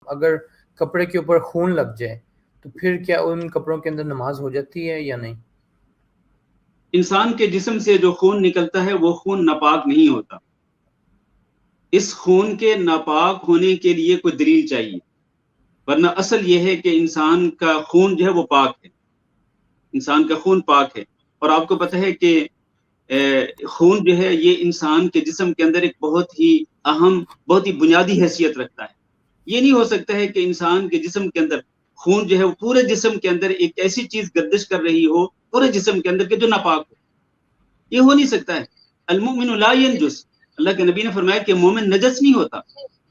اگر کپڑے کے اوپر خون لگ جائے تو پھر کیا ان کپڑوں کے اندر نماز ہو جاتی ہے یا نہیں؟ انسان کے جسم سے جو خون نکلتا ہے وہ خون ناپاک نہیں ہوتا. اس خون کے ناپاک ہونے کے لیے کوئی دلیل چاہیے، ورنہ اصل یہ ہے کہ انسان کا خون جو ہے وہ پاک ہے، انسان کا خون پاک ہے. اور آپ کو پتہ ہے کہ خون جو ہے یہ انسان کے جسم کے اندر ایک بہت ہی اہم، بہت ہی بنیادی حیثیت رکھتا ہے. یہ نہیں ہو سکتا ہے کہ انسان کے جسم کے اندر خون جو ہے وہ پورے جسم کے اندر ایک ایسی چیز گردش کر رہی ہو پورے جسم کے اندر کہ جو ناپاک ہو. یہ ہو نہیں سکتا ہے. المؤمن لا ينجس، اللہ کے نبی نے فرمایا کہ مومن نجس نہیں ہوتا،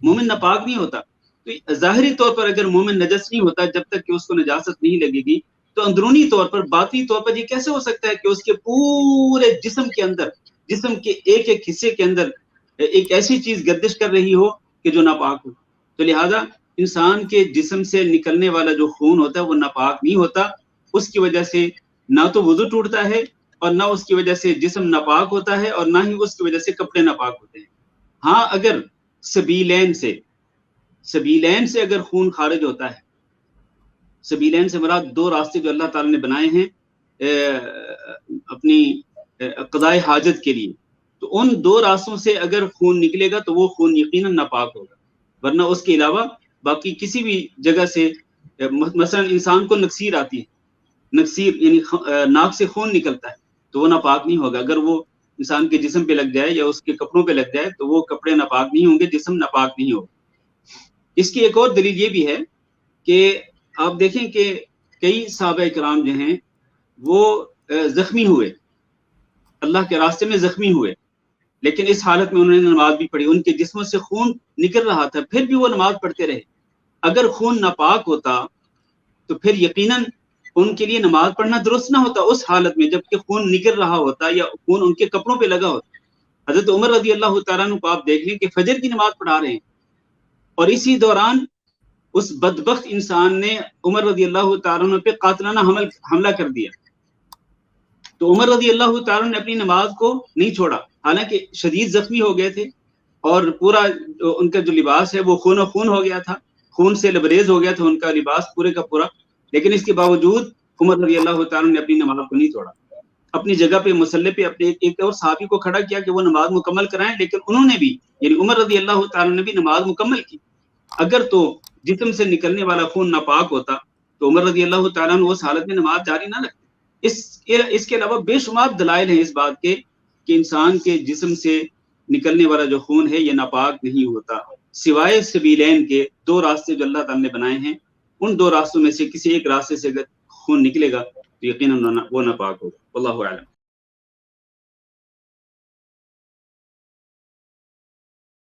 مومن ناپاک نہیں ہوتا. تو ظاہری طور پر اگر مومن نجس نہیں ہوتا جب تک کہ اس کو نجاست نہیں لگے گی، تو اندرونی طور پر، باطنی طور پر یہ کیسے ہو سکتا ہے کہ اس کے پورے جسم کے اندر، جسم کے ایک ایک حصے کے اندر ایک ایسی چیز گردش کر رہی ہو کہ جو ناپاک ہو. تو لہذا انسان کے جسم سے نکلنے والا جو خون ہوتا ہے وہ ناپاک نہیں ہوتا. اس کی وجہ سے نہ تو وضو ٹوٹتا ہے، اور نہ اس کی وجہ سے جسم ناپاک ہوتا ہے، اور نہ ہی اس کی وجہ سے کپڑے ناپاک ہوتے ہیں. ہاں اگر سبیلین سے اگر خون خارج ہوتا ہے، سبیلین سے مراد دو راستے جو اللہ تعالی نے بنائے ہیں اپنی قضاء حاجت کے لیے، تو ان دو راستوں سے اگر خون نکلے گا تو وہ خون یقیناً ناپاک ہوگا. ورنہ اس کے علاوہ باقی کسی بھی جگہ سے، مثلا انسان کو نکسیر آتی ہے، نکسیر یعنی ناک سے خون نکلتا ہے، تو وہ ناپاک نہیں ہوگا. اگر وہ انسان کے جسم پہ لگ جائے یا اس کے کپڑوں پہ لگ جائے تو وہ کپڑے ناپاک نہیں ہوں گے، جسم ناپاک نہیں ہوگا. اس کی ایک اور دلیل یہ بھی ہے کہ آپ دیکھیں کہ کئی صحابہ کرام جو ہیں وہ زخمی ہوئے، اللہ کے راستے میں زخمی ہوئے، لیکن اس حالت میں انہوں نے نماز بھی پڑھی. ان کے جسموں سے خون نکل رہا تھا، پھر بھی وہ نماز پڑھتے رہے. اگر خون ناپاک ہوتا تو پھر یقیناً ان کے لیے نماز پڑھنا درست نہ ہوتا اس حالت میں جب کہ خون نکل رہا ہوتا یا خون ان کے کپڑوں پہ لگا ہوتا. حضرت عمر رضی اللہ تعالیٰ عنہ کو آپ دیکھ لیں کہ فجر کی نماز پڑھا رہے ہیں، اور اسی دوران اس بدبخت انسان نے عمر رضی اللہ تعالیٰ عنہ پہ قاتلانہ حملہ کر دیا. تو عمر رضی اللہ تعالیٰ نے اپنی نماز کو نہیں چھوڑا، حالانکہ شدید زخمی ہو گئے تھے اور پورا ان کا جو لباس ہے وہ خون و خون ہو گیا تھا، خون سے لبریز ہو گیا تھا ان کا لباس پورے کا پورا. لیکن اس کے باوجود عمر رضی اللہ تعالیٰ نے اپنی نماز کو نہیں چھوڑا. اپنی جگہ پہ مصلی پہ اپنے ایک اور صحابی کو کھڑا کیا کہ وہ نماز مکمل کرائیں، لیکن انہوں نے بھی، یعنی عمر رضی اللہ تعالیٰ نے بھی نماز مکمل کی. اگر تو جسم سے نکلنے والا خون ناپاک ہوتا تو عمر رضی اللہ تعالیٰ نے اس حالت میں نماز جاری نہ رکھتے. اس کے علاوہ بے شمار دلائل ہیں اس بات کے کہ انسان کے جسم سے نکلنے والا جو خون ہے یہ ناپاک نہیں ہوتا، سوائے سبیلین کے دو راستے جو اللہ تعالیٰ نے بنائے ہیں. ان دو راستوں میں سے کسی ایک راستے سے اگر خون نکلے گا تو یقیناً وہ ناپاک ہوگا. واللہ اعلم.